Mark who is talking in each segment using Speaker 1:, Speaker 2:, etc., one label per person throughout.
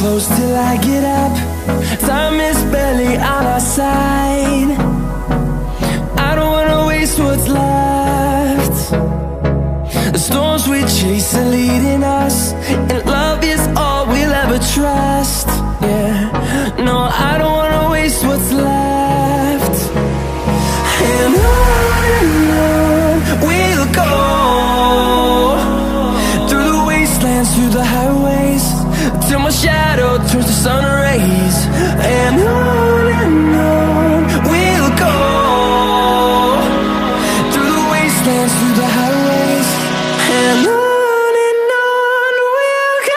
Speaker 1: close till I get up. Time is barely on our side. I don't wanna waste what's left. The storms we chase are leading us, and love is all we'll ever trust. Yeah, no, I don't wanna waste what's left. And on we'll go, through the wastelands, through the highways, till my shadow turns to sun rays. And on we'll go, through the wastelands, through the highways, and on we'll go.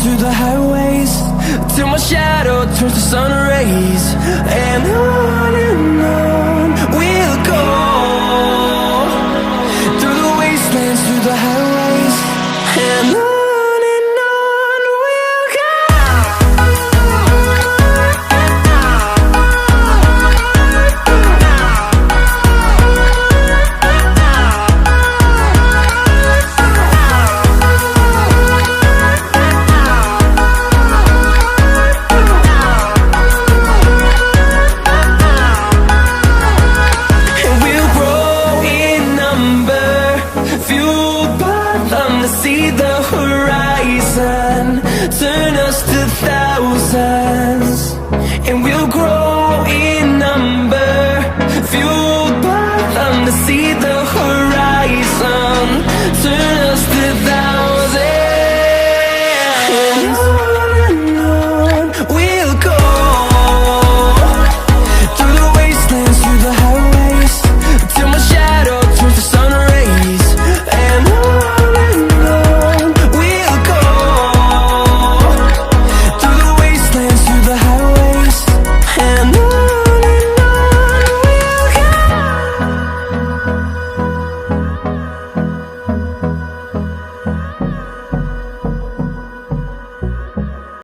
Speaker 1: Through the highways, till my shadow turns to sun rays. And on we'll go, through the wastelands, through the highways, and on we'll go. See the horizon, turn us to thousands, and we'll grow in number, fueled by them to see the